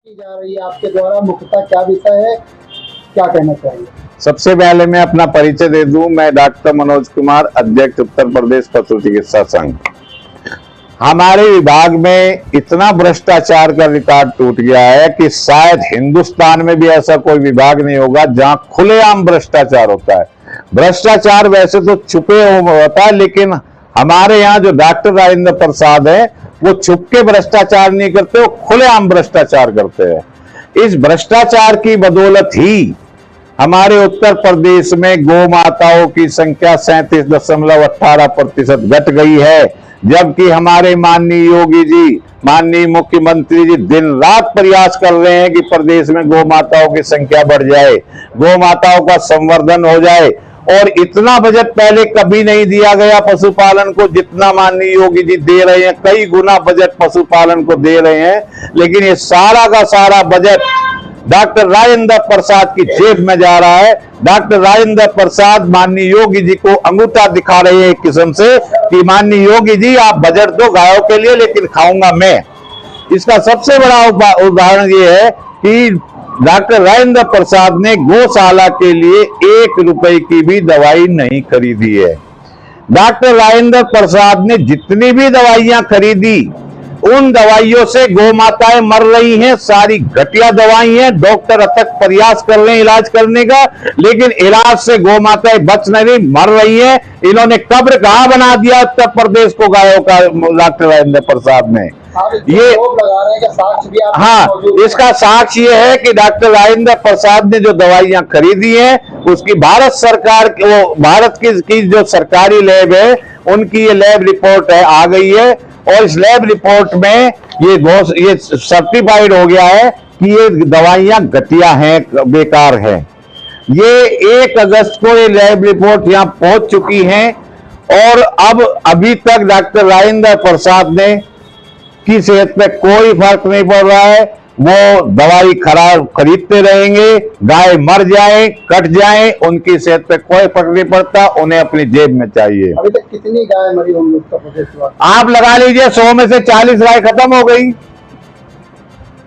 की जा रही है आपके द्वारा, मुख्यतः क्या विषय है, क्या कहना चाहिए? सबसे पहले मैं अपना परिचय दे दूं। मैं डॉक्टर मनोज कुमार, अध्यक्ष उत्तर प्रदेश पशु चिकित्सा संघ। हमारे विभाग में इतना भ्रष्टाचार का रिकॉर्ड टूट गया है कि शायद हिंदुस्तान में भी ऐसा कोई विभाग नहीं होगा जहां खुलेआम भ्रष्टाचार होता है। भ्रष्टाचार वैसे तो छुपे होता है, लेकिन हमारे यहाँ जो डॉक्टर राजेंद्र प्रसाद है वो छुप के भ्रष्टाचार नहीं करते, वो खुलेआम भ्रष्टाचार करते हैं। इस भ्रष्टाचार की बदौलत ही हमारे उत्तर प्रदेश में गौ माताओं की संख्या 37.18% घट गई है, जबकि हमारे माननीय योगी जी, माननीय मुख्यमंत्री जी दिन रात प्रयास कर रहे हैं कि प्रदेश में गौ माताओं की संख्या बढ़ जाए, गौ माताओं का संवर्धन हो जाए। और इतना बजट पहले कभी नहीं दिया गया पशुपालन को जितना माननीय योगी जी दे रहे हैं। कई गुना बजट पशुपालन को दे रहे हैं, लेकिन ये सारा का सारा बजट डॉक्टर राजेंद्र प्रसाद की जेब में जा रहा है। डॉक्टर राजेंद्र प्रसाद माननीय योगी जी को अंगूठा दिखा रहे हैं एक किस्म से कि माननीय योगी जी आप बजट दो गायों के लिए, लेकिन खाऊंगा मैं। इसका सबसे बड़ा उदाहरण ये है कि डॉक्टर राजेंद्र प्रसाद ने गौशाला के लिए 1 रुपए की भी दवाई नहीं खरीदी है। डॉक्टर राजेंद्र प्रसाद ने जितनी भी दवाइयां खरीदी, उन दवाइयों से गौ माताएं मर रही हैं। सारी घटिया दवाई हैं। डॉक्टर अथक प्रयास कर रहे हैं इलाज करने का, लेकिन इलाज से गौ माताएं बच नहीं, मर रही हैं। इन्होंने कब्र कहां बना दिया उत्तर प्रदेश को गायों का, डॉक्टर राजेंद्र प्रसाद ने। ये लगा रहे हैं कि साक्ष्य भी हाँ, इसका साक्ष्य ये है कि डॉक्टर राजेंद्र प्रसाद ने जो दवाइयां खरीदी हैं उसकी भारत सरकार, वो भारत की जो सरकारी लैब है उनकी ये लैब रिपोर्ट है, आ गई है। और इस लैब रिपोर्ट में ये सर्टिफाइड हो गया है कि ये दवाइयां घटिया हैं, बेकार हैं। ये 1 अगस्त को ये लैब रिपोर्ट यहां पहुंच चुकी है और अब अभी तक डॉक्टर राजेंद्र प्रसाद ने की सेहत पे कोई फर्क नहीं पड़ रहा है। वो दवाई खराब खरीदते रहेंगे, गाय मर जाए, कट जाए, उनकी सेहत पे कोई फर्क नहीं पड़ता, उन्हें अपनी जेब में चाहिए। अभी तक कितनी गाय मरी होंगी उत्तर प्रदेश में? आप लगा लीजिए 100 में से 40 गाय खत्म हो गई।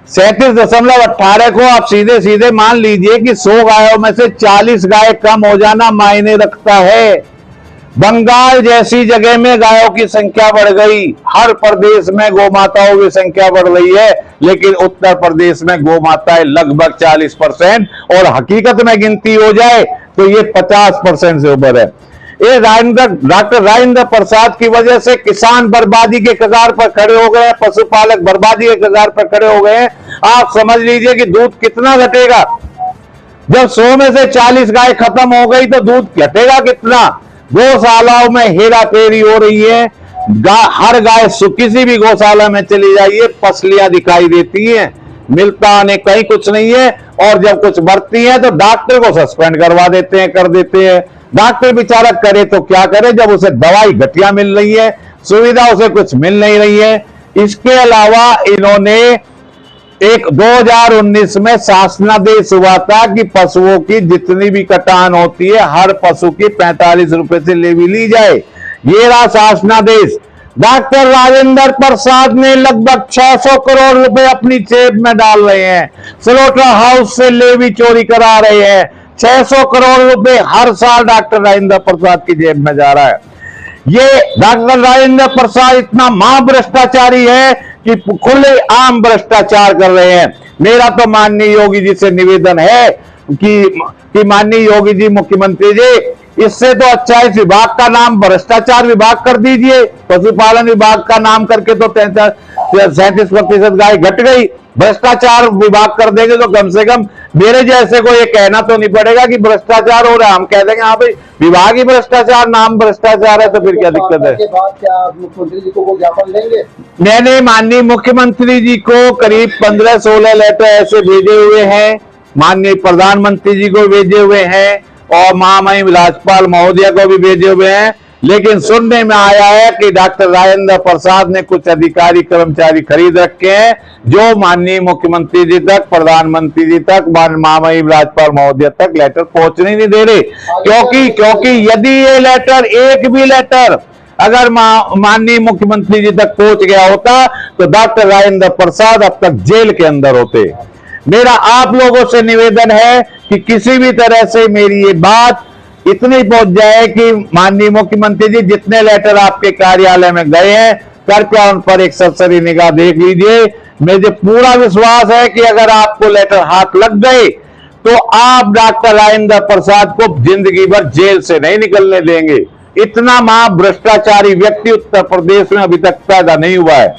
37.18 को आप सीधे सीधे मान लीजिए कि 100 गायों में से 40 गाय कम हो जाना मायने रखता है। बंगाल जैसी जगह में गायों की संख्या बढ़ गई, हर प्रदेश में गौ माताओं की संख्या बढ़ रही है, लेकिन उत्तर प्रदेश में गौ माताएं लगभग 40% और हकीकत में गिनती हो जाए तो ये 50% से ऊपर है। ये डॉक्टर राजेंद्र प्रसाद की वजह से किसान बर्बादी के कगार पर खड़े हो गए हैं, पशुपालक बर्बादी के कगार पर खड़े हो गए हैं। आप समझ लीजिए कि दूध कितना घटेगा। जब 100 में से 40 गाय खत्म हो गई तो दूध घटेगा कितना। गौशालाओं में हेरा फेरी हो रही है। हर गाय किसी भी गौशाला में चली जाइए, पसलियां दिखाई देती हैं, मिलता नहीं, कहीं कुछ नहीं है। और जब कुछ बढ़ती है तो डॉक्टर को सस्पेंड करवा देते हैं, कर देते हैं। डॉक्टर बेचारा करे तो क्या करे जब उसे दवाई घटिया मिल रही है, सुविधा उसे कुछ मिल नहीं रही है। इसके अलावा इन्होंने 2019 में शासनादेश हुआ था कि पशुओं की जितनी भी कटान होती है हर पशु की 45 रुपए से लेवी ली जाए। ये रहा शासनादेश। डॉक्टर राजेंद्र प्रसाद ने लगभग 600 करोड़ रुपए अपनी जेब में डाल रहे हैं। स्लोटर हाउस से लेवी चोरी करा रहे हैं। 600 करोड़ रुपए हर साल डॉक्टर राजेंद्र प्रसाद की जेब में जा रहा है। ये डॉक्टर राजेंद्र प्रसाद इतना महाभ्रष्टाचारी है कि खुले आम भ्रष्टाचार कर रहे हैं। मेरा तो माननीय योगी जी से निवेदन है कि माननीय योगी जी, मुख्यमंत्री जी, इससे तो अच्छा इस विभाग का नाम भ्रष्टाचार विभाग कर दीजिए। पशुपालन विभाग का नाम करके तो 37% गाय घट गई, भ्रष्टाचार विभाग कर देंगे तो कम से कम मेरे जैसे को ये कहना तो नहीं पड़ेगा कि भ्रष्टाचार हो रहा है। हम कह देंगे हाँ भाई विभाग ही भ्रष्टाचार, नाम भ्रष्टाचार है, तो फिर क्या दिक्कत है। क्या मुख्यमंत्री जी को ज्ञापन देंगे? मैंने माननीय मुख्यमंत्री जी को करीब 15-16 लेटर ऐसे भेजे हुए हैं, माननीय प्रधानमंत्री जी को भेजे हुए हैं और महामहिम राज्यपाल महोदया को भी भेजे हुए हैं। लेकिन सुनने में आया है कि डॉक्टर राजेंद्र प्रसाद ने कुछ अधिकारी कर्मचारी खरीद रखे हैं जो माननीय मुख्यमंत्री जी तक, प्रधानमंत्री जी तक, महामहिम राज्यपाल महोदया तक लेटर पहुंचने नहीं दे रहे। क्योंकि यदि ये लेटर, एक भी लेटर अगर माननीय मुख्यमंत्री जी तक पहुंच गया होता तो डॉक्टर राजेंद्र प्रसाद अब तक जेल के अंदर होते। मेरा आप लोगों से निवेदन है कि किसी भी तरह से मेरी ये बात इतनी पहुंच जाए कि माननीय मुख्यमंत्री जी जितने लेटर आपके कार्यालय में गए हैं कृपया उन पर एक सरसरी निगाह देख लीजिए। मुझे पूरा विश्वास है कि अगर आपको लेटर हाथ लग गए तो आप डॉक्टर राजेंद्र प्रसाद को जिंदगी भर जेल से नहीं निकलने देंगे। इतना महाभ्रष्टाचारी व्यक्ति उत्तर प्रदेश में अभी तक पैदा नहीं हुआ है।